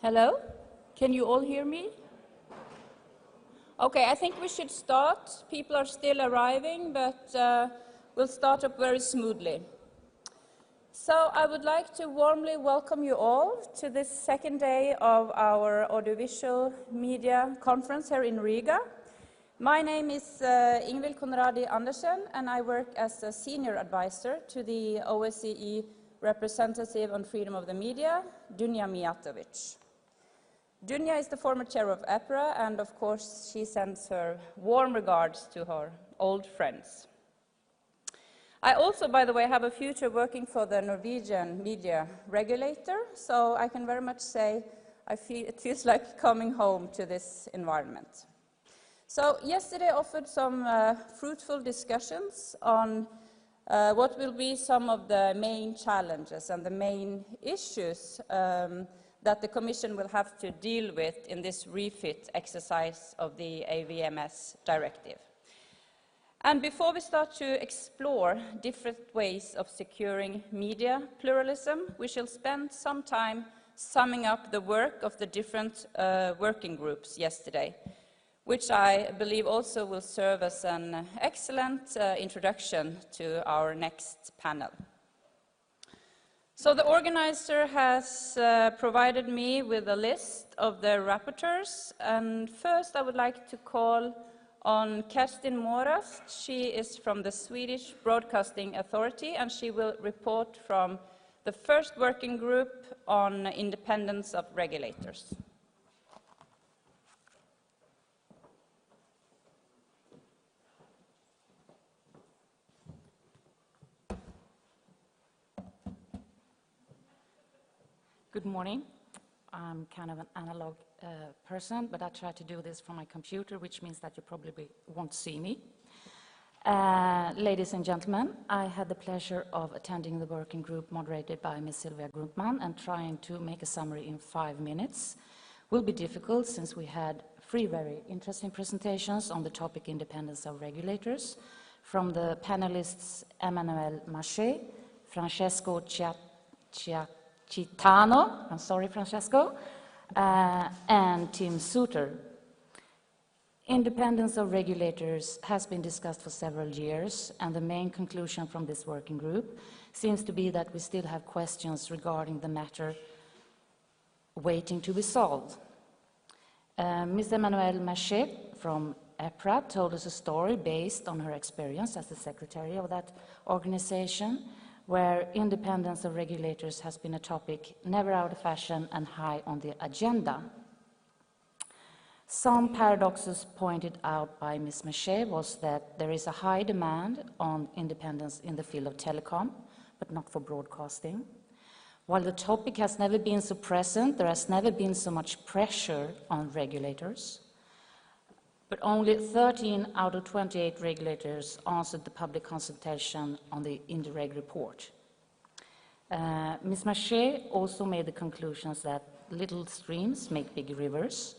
Hello? Can you all hear me? Okay, I think we should start. People are still arriving, but we'll start up very smoothly. So I would like to warmly welcome you all to this second day of our audiovisual media conference here in Riga. My name is Ingvil Konradi Andersen, and I work as a senior advisor to the OSCE representative on freedom of the media, Dunja Mijatovic. Dunja is the former chair of EPRA, and of course she sends her warm regards to her old friends. I also, by the way, have a future working for the Norwegian media regulator, so I can very much say it feels like coming home to this environment. So yesterday offered some fruitful discussions on what will be some of the main challenges and the main issues that the Commission will have to deal with in this refit exercise of the AVMS directive. And before we start to explore different ways of securing media pluralism, we shall spend some time summing up the work of the different working groups yesterday, which I believe also will serve as an excellent introduction to our next panel. So the organizer has provided me with a list of the rapporteurs, and first I would like to call on Kerstin Morast. She is from the Swedish Broadcasting Authority, and she will report from the first working group on independence of regulators. Good morning. I'm kind of an analog person, but I try to do this from my computer, which means that you probably won't see me. Ladies and gentlemen, I had the pleasure of attending the working group moderated by Ms. Sylvia Grundman, and trying to make a summary in 5 minutes will be difficult since we had 3 very interesting presentations on the topic independence of regulators from the panelists Emmanuel Maché, Francesco Citano, I'm sorry, Francesco, and Tim Suter. Independence of regulators has been discussed for several years, and the main conclusion from this working group seems to be that we still have questions regarding the matter waiting to be solved. Ms. Emmanuelle Maché from EPRA told us a story based on her experience as the secretary of that organization, where independence of regulators has been a topic never out of fashion and high on the agenda. Some paradoxes pointed out by Ms. Maché was that there is a high demand on independence in the field of telecom, but not for broadcasting. While the topic has never been so present, there has never been so much pressure on regulators. But only 13 out of 28 regulators answered the public consultation on the Indirect report. Ms. Maché also made the conclusions that little streams make big rivers.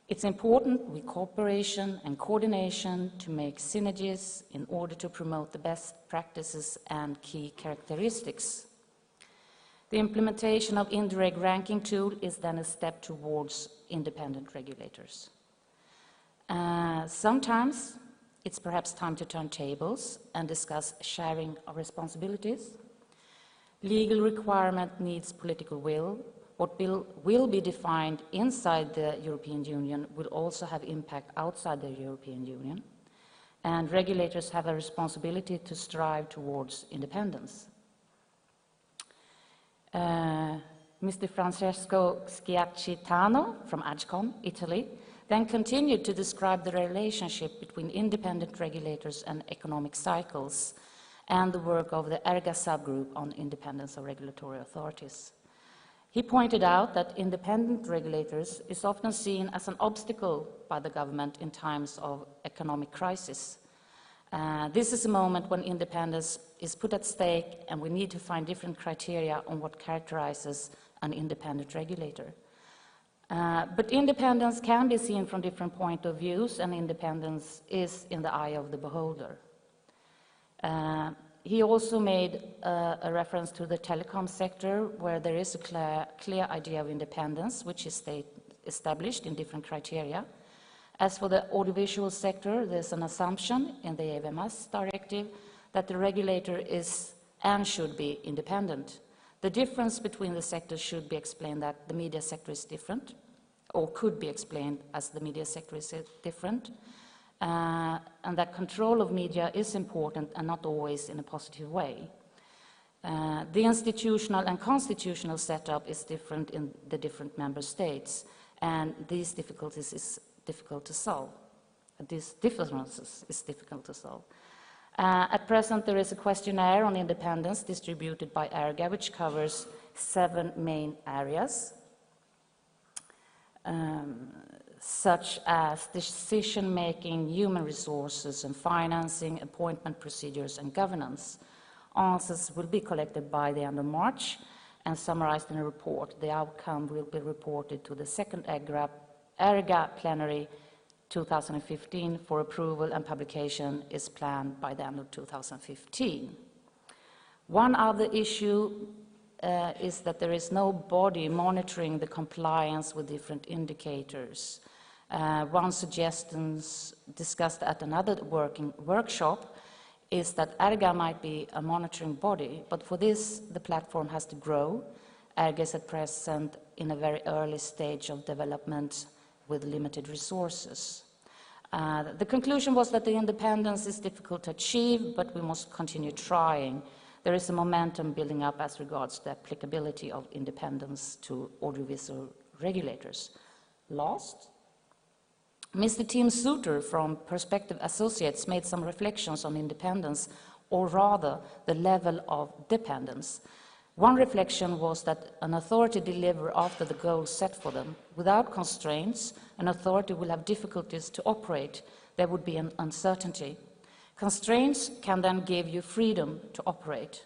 It's important with cooperation and coordination to make synergies in order to promote the best practices and key characteristics. The implementation of indirect ranking tool is then a step towards independent regulators. Sometimes it's perhaps time to turn tables and discuss sharing of responsibilities. Legal requirement needs political will. What will be defined inside the European Union will also have impact outside the European Union. And regulators have a responsibility to strive towards independence. Mr. Francesco Schiacitano from AGCOM, Italy, then continued to describe the relationship between independent regulators and economic cycles and the work of the ERGA subgroup on independence of regulatory authorities. He pointed out that independent regulators is often seen as an obstacle by the government in times of economic crisis. This is a moment when independence is put at stake, and we need to find different criteria on what characterizes an independent regulator. But independence can be seen from different points of view, and independence is in the eye of the beholder. He also made a reference to the telecom sector, where there is a clear idea of independence, which is established in different criteria. As for the audiovisual sector, there's an assumption in the AVMS directive that the regulator is and should be independent. The difference between the sectors should be explained that the media sector is different, or could be explained as the media sector is different, and that control of media is important and not always in a positive way. The institutional and constitutional setup is different in the different member states, and these difficulties is difficult to solve. These differences is difficult to solve. At present, there is a questionnaire on independence distributed by ERGA, which covers 7 main areas, such as decision-making, human resources and financing, appointment procedures and governance. Answers will be collected by the end of March and summarized in a report. The outcome will be reported to the second ERGA plenary 2015 for approval, and publication is planned by the end of 2015. One other issue is that there is no body monitoring the compliance with different indicators. One suggestion discussed at another workshop is that ERGA might be a monitoring body, but for this the platform has to grow. ERGA is at present in a very early stage of development with limited resources. The conclusion was that the independence is difficult to achieve, but we must continue trying. There is a momentum building up as regards the applicability of independence to audiovisual regulators. Last, Mr. Tim Suter from Perspective Associates made some reflections on independence, or rather the level of dependence. One reflection was that an authority deliver after the goals set for them. Without constraints, an authority will have difficulties to operate. There would be an uncertainty. Constraints can then give you freedom to operate.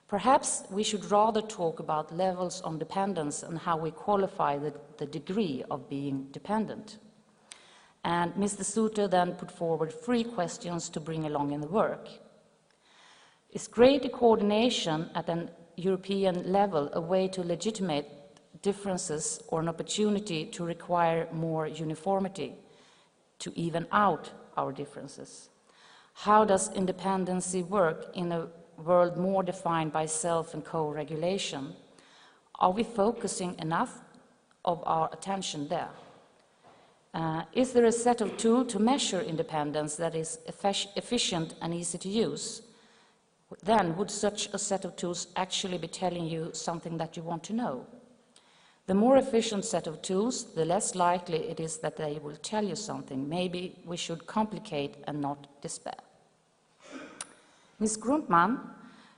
Perhaps we should rather talk about levels of dependence and how we qualify the degree of being dependent. And Mr. Suter then put forward 3 questions to bring along in the work. Is greater coordination at an European level a way to legitimate differences, or an opportunity to require more uniformity, to even out our differences? How does independency work in a world more defined by self and co-regulation? Are we focusing enough of our attention there? Is there a set of tools to measure independence that is efficient and easy to use? Then, would such a set of tools actually be telling you something that you want to know? The more efficient set of tools, the less likely it is that they will tell you something. Maybe we should complicate and not despair. Ms. Grundmann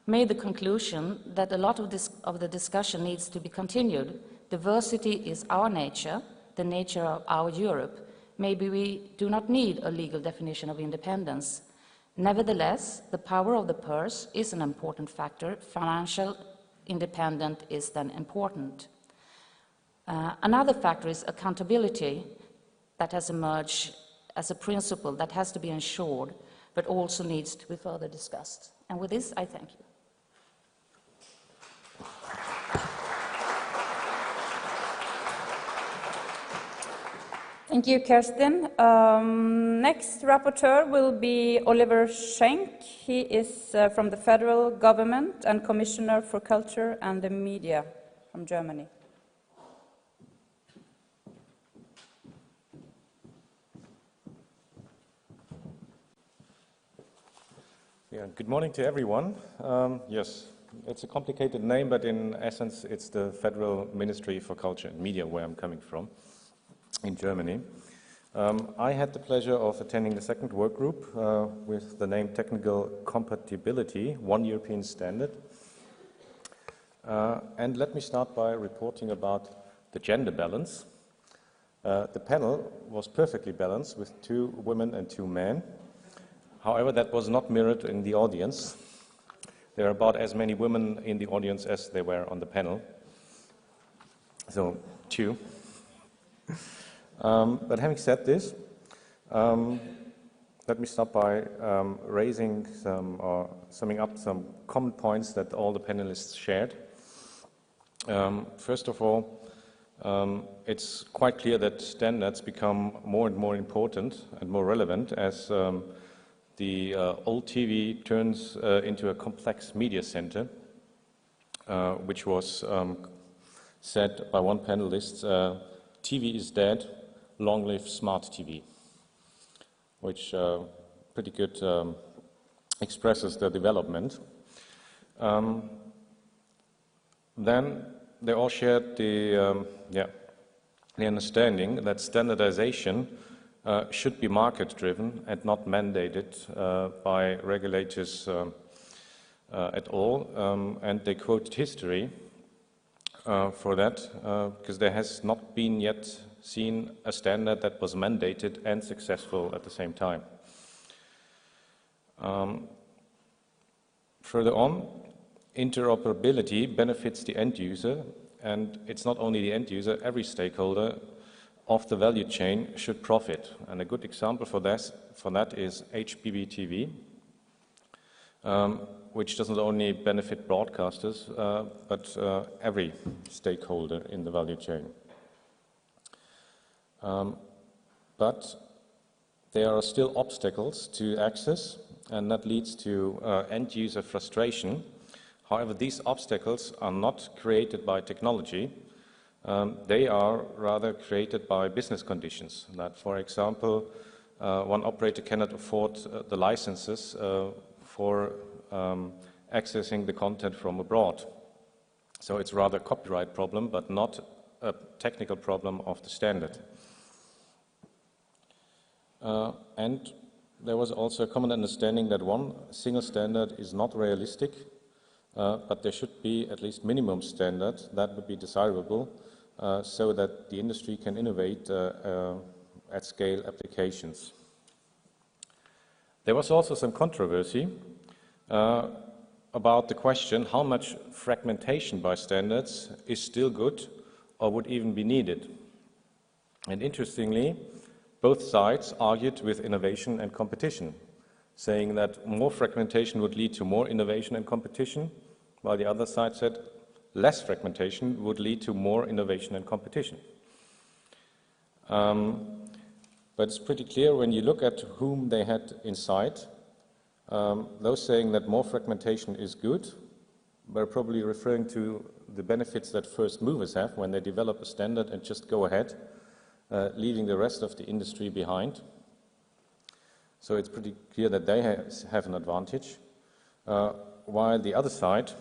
made the conclusion that a lot of the discussion needs to be continued. Diversity is our nature, the nature of our Europe. Maybe we do not need a legal definition of independence. Nevertheless, the power of the purse is an important factor. Financial independence is then important. Another factor is accountability, that has emerged as a principle that has to be ensured, but also needs to be further discussed. And with this, I thank you. Thank you, Kerstin. Next rapporteur will be Oliver Schenk. He is from the federal government and Commissioner for Culture and the Media from Germany. Yeah, good morning to everyone. Yes, it's a complicated name, but in essence, it's the Federal Ministry for Culture and Media, where I'm coming from, in Germany. I had the pleasure of attending the second work group with the name Technical Compatibility, One European Standard. And let me start by reporting about the gender balance. The panel was perfectly balanced with 2 women and 2 men. However, that was not mirrored in the audience. There are about as many women in the audience as there were on the panel. So, 2. But having said this, let me start by raising some, or summing up some common points that all the panelists shared. First of all, it's quite clear that standards become more and more important and more relevant as the old TV turns into a complex media center, which was said by one panelist, TV is dead, long live smart TV, which pretty good expresses the development. Then they all shared the understanding that standardization should be market-driven and not mandated by regulators at all. And they quoted history for that, because there has not been yet seen a standard that was mandated and successful at the same time. Further on, interoperability benefits the end user, and it's not only the end user, every stakeholder of the value chain should profit. And a good example for that is HBB TV, which doesn't only benefit broadcasters, but every stakeholder in the value chain. But there are still obstacles to access, and that leads to end-user frustration. However, these obstacles are not created by technology. They are rather created by business conditions. That, for example, one operator cannot afford the licenses for accessing the content from abroad. So it's rather a copyright problem, but not a technical problem of the standard. And there was also a common understanding that one single standard is not realistic, but there should be at least minimum standards that would be desirable so that the industry can innovate at scale applications. There was also some controversy about the question how much fragmentation by standards is still good or would even be needed. And interestingly, both sides argued with innovation and competition, saying that more fragmentation would lead to more innovation and competition, while the other side said less fragmentation would lead to more innovation and competition. But it's pretty clear when you look at whom they had in sight, those saying that more fragmentation is good were probably referring to the benefits that first movers have when they develop a standard and just go ahead, leaving the rest of the industry behind. So it's pretty clear that they have an advantage, while the other side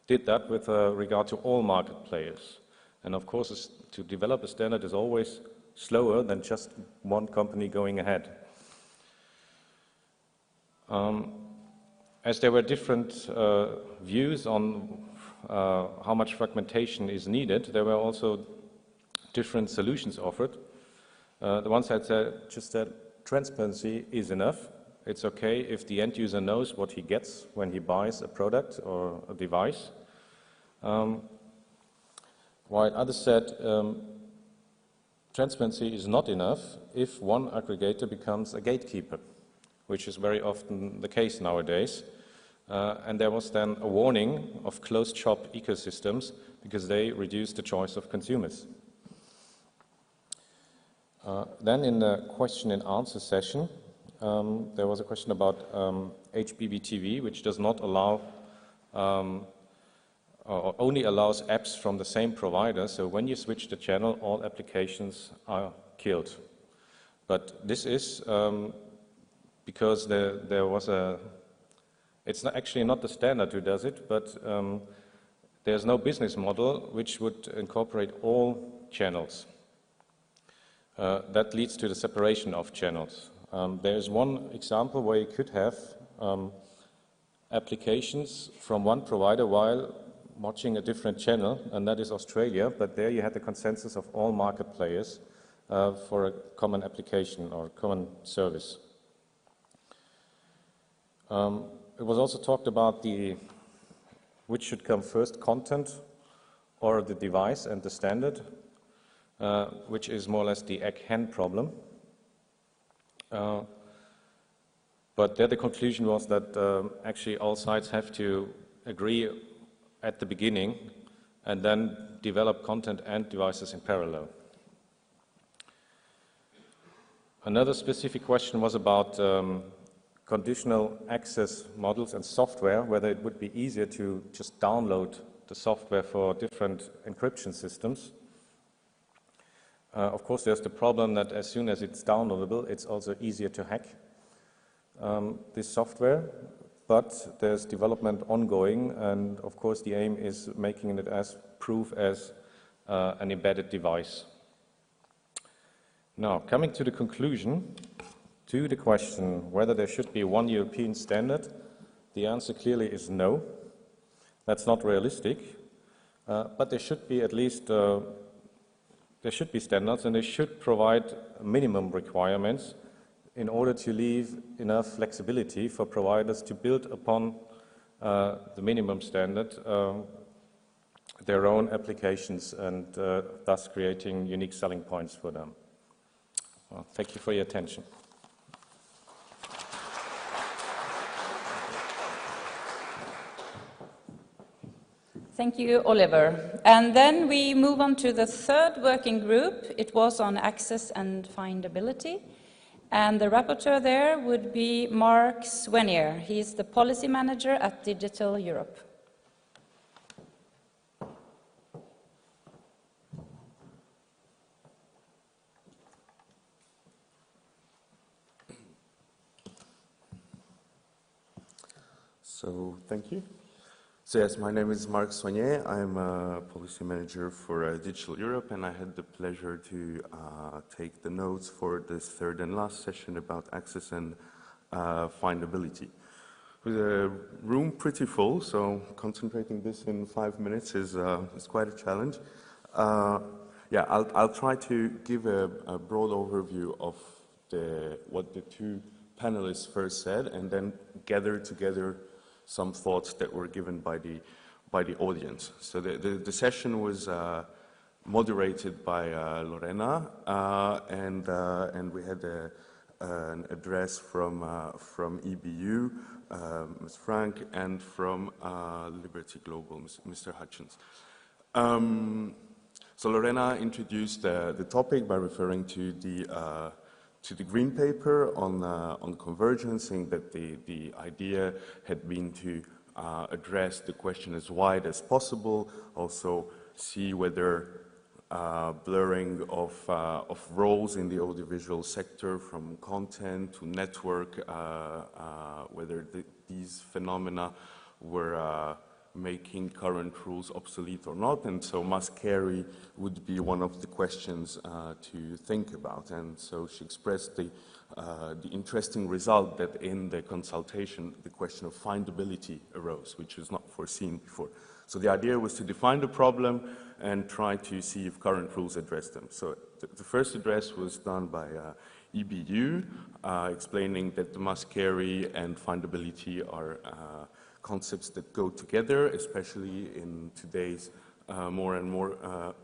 did that with regard to all market players. And of course, to develop a standard is always slower than just one company going ahead. As there were different views on how much fragmentation is needed, there were also different solutions offered. The one side said just that transparency is enough. It's okay if the end user knows what he gets when he buys a product or a device. While others said transparency is not enough if one aggregator becomes a gatekeeper, which is very often the case nowadays. And there was then a warning of closed shop ecosystems because they reduce the choice of consumers. Then in the question and answer session, there was a question about HBB TV, which does not allow, or only allows apps from the same provider. So when you switch the channel, all applications are killed. But this is because there was it's actually not the standard who does it, but there's no business model which would incorporate all channels. That leads to the separation of channels. There's one example where you could have applications from one provider while watching a different channel, and that is Australia, but there you had the consensus of all market players for a common application or common service. It was also talked about which should come first, content or the device and the standard. which is more or less the egg-hen problem. But there the conclusion was that actually all sides have to agree at the beginning and then develop content and devices in parallel. Another specific question was about conditional access models and software, whether it would be easier to just download the software for different encryption systems. Of course, there's the problem that as soon as it's downloadable, it's also easier to hack this software, but there's development ongoing, and of course the aim is making it as proof as an embedded device. Now, coming to the conclusion, to the question whether there should be one European standard, the answer clearly is no. That's not realistic, but there should be at least there should be standards, and they should provide minimum requirements in order to leave enough flexibility for providers to build upon the minimum standard their own applications, and thus creating unique selling points for them. Well, thank you for your attention. Thank you, Oliver. And then we move on to the third working group. It was on access and findability. And the rapporteur there would be Marc Soignet. He is the policy manager at Digital Europe. So, thank you. So yes, my name is Marc Soignet. I'm a policy manager for Digital Europe, and I had the pleasure to take the notes for this third and last session about access and findability. With the room pretty full, so concentrating this in 5 minutes is quite a challenge. Yeah, I'll try to give a broad overview of what the two panelists first said, and then gather together some thoughts that were given by the audience. So the session was moderated by Lorena, and we had an address from EBU, Ms. Frank, and from Liberty Global, Mr. Hutchins. So Lorena introduced the topic by referring to the green paper on convergence, saying that the idea had been to address the question as wide as possible, also see whether blurring of roles in the audiovisual sector from content to network, whether these phenomena were making current rules obsolete or not, and so must carry would be one of the questions to think about. And so she expressed the interesting result that in the consultation the question of findability arose, which was not foreseen before. So the idea was to define the problem and try to see if current rules address them. So the first address was done by EBU, explaining that the must carry and findability are concepts that go together, especially in today's more and more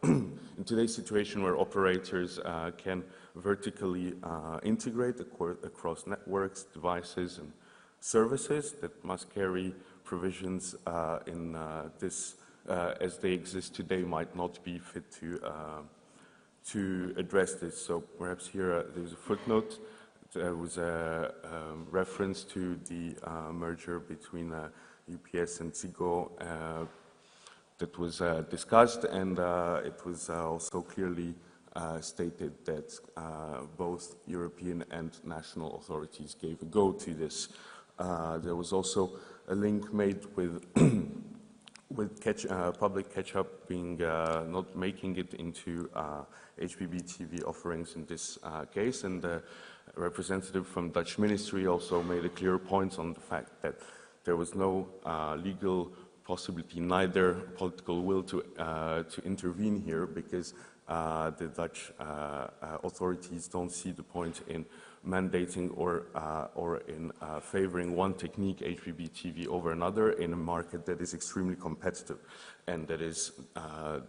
in today's situation where operators can vertically integrate across networks, devices, and services. That must carry provisions in this as they exist today might not be fit to address this. So perhaps here there's a footnote. There was a reference to the merger between UPS and Zigo that was discussed, and it was also clearly stated that both European and national authorities gave a go to this. There was also a link made with public catch-up being not making it into HBB TV offerings in this case, and the representative from Dutch Ministry also made a clear point on the fact that there was no legal possibility, neither political will to intervene here, because the Dutch authorities don't see the point in mandating or in favoring one technique, HBB TV, over another in a market that is extremely competitive and that is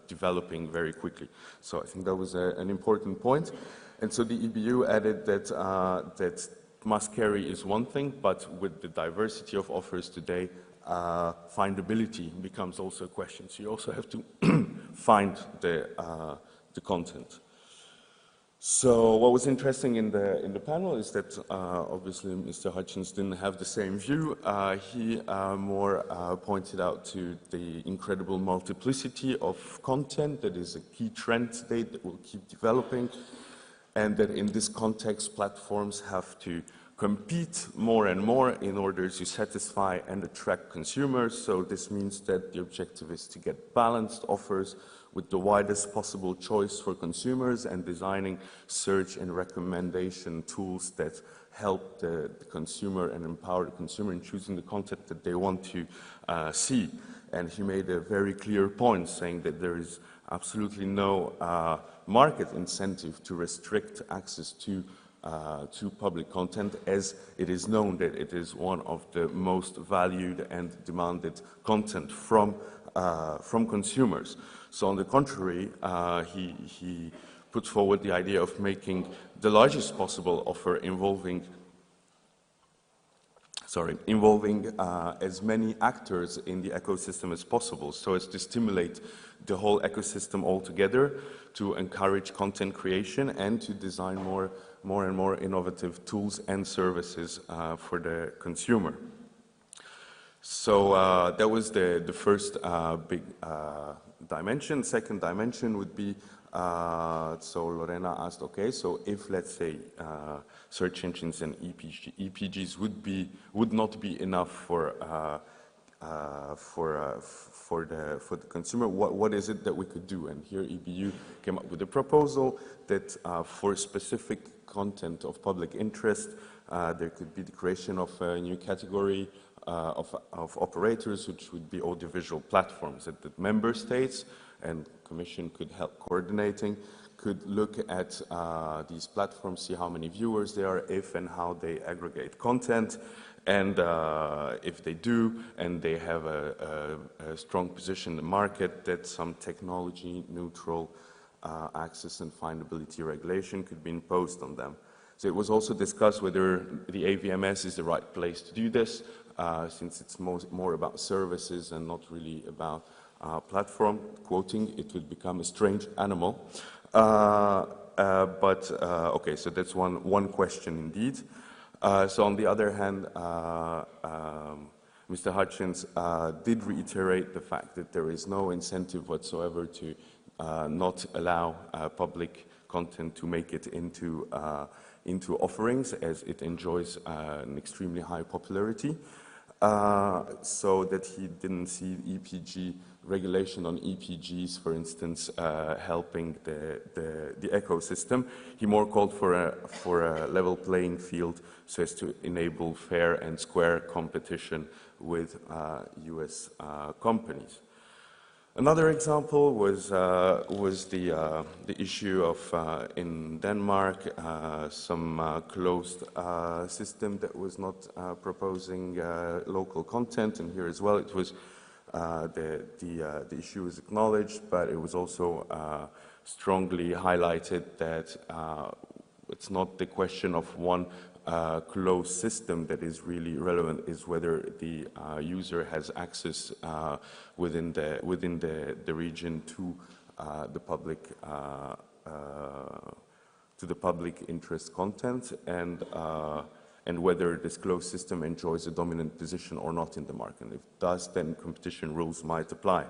developing very quickly. So I think that was an important point. And so the EBU added that, that must carry is one thing, but with the diversity of offers today, findability becomes also a question. So you also have to find the content. So what was interesting in the panel is that obviously Mr. Hutchins didn't have the same view. He more pointed out to the incredible multiplicity of content that is a key trend today that will keep developing, and that in this context platforms have to compete more and more in order to satisfy and attract consumers. So this means that the objective is to get balanced offers with the widest possible choice for consumers and designing search and recommendation tools that help the consumer and empower the consumer in choosing the content that they want to see. And he made a very clear point saying that there is absolutely no market incentive to restrict access to public content, as it is known that it is one of the most valued and demanded content from consumers. So on the contrary, he put forward the idea of making the largest possible offer involving as many actors in the ecosystem as possible, so as to stimulate the whole ecosystem altogether, to encourage content creation and to design more and more innovative tools and services for the consumer. So that was the first big dimension. Second dimension would be, so Lorena asked, okay, so if, let's say, search engines and EPGs would not be enough for the consumer, what is it that we could do? And here EBU came up with a proposal that for specific content of public interest, there could be the creation of a new category of operators, which would be audiovisual platforms, that the member states and Commission could help coordinating, could look at these platforms, see how many viewers there are, if and how they aggregate content, and if they do, and they have a strong position in the market, that some technology-neutral access and findability regulation could be imposed on them. So it was also discussed whether the AVMS is the right place to do this, since it's more about services and not really about platform. Quoting, it would become a strange animal. Okay, so that's one question indeed. So on the other hand, Mr. Hutchins did reiterate the fact that there is no incentive whatsoever to not allow public content to make it into offerings, as it enjoys an extremely high popularity. So that he didn't see EPG regulation on EPGs, for instance, helping the ecosystem. He more called for a level playing field so as to enable fair and square competition with US companies. Another example was the issue of in Denmark some closed system that was not proposing local content, and here as well it was the issue was acknowledged, but it was also strongly highlighted that it's not the question of one closed system that is really relevant, is whether the user has access within the region to the public interest content, and whether this closed system enjoys a dominant position or not in the market. And if it does, then competition rules might apply.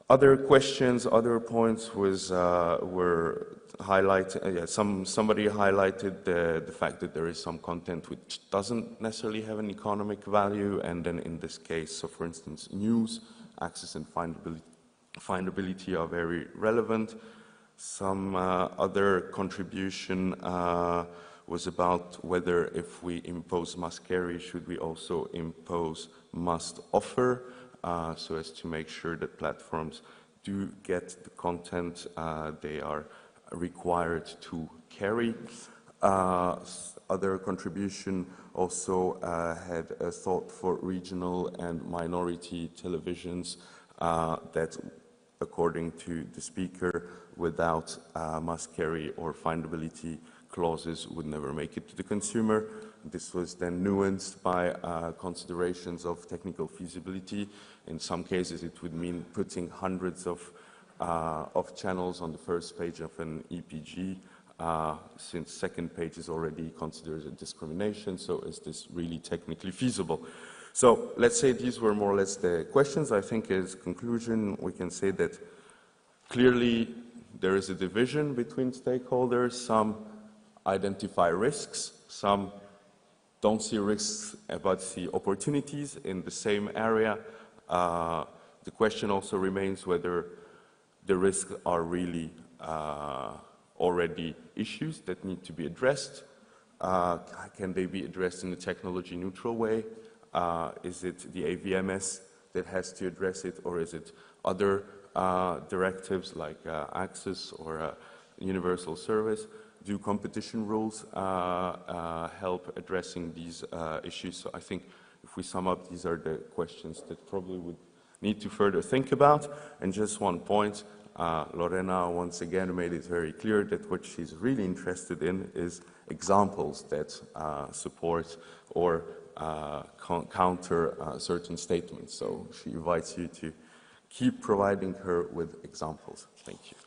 Other questions, other points were highlighted. Somebody highlighted the fact that there is some content which doesn't necessarily have an economic value, and then in this case, so for instance, news, access and findability are very relevant. Some other contribution was about whether if we impose must carry, should we also impose must offer, so as to make sure that platforms do get the content they are required to carry. Other contribution also had a thought for regional and minority televisions that, according to the speaker, without must carry or findability clauses would never make it to the consumer. This was then nuanced by considerations of technical feasibility. In some cases, it would mean putting hundreds of channels on the first page of an EPG, since second page is already considered a discrimination. So is this really technically feasible? So let's say these were more or less the questions. I think as conclusion, we can say that clearly there is a division between stakeholders. Some identify risks, some don't see risks but see opportunities in the same area. The question also remains whether the risks are really already issues that need to be addressed. Can they be addressed in a technology neutral way? Is it the AVMS that has to address it, or is it other directives like access or universal service? Do competition rules help addressing these issues? So I think if we sum up, these are the questions that probably would need to further think about. And just one point, Lorena once again made it very clear that what she's really interested in is examples that support or counter certain statements. So she invites you to keep providing her with examples. Thank you.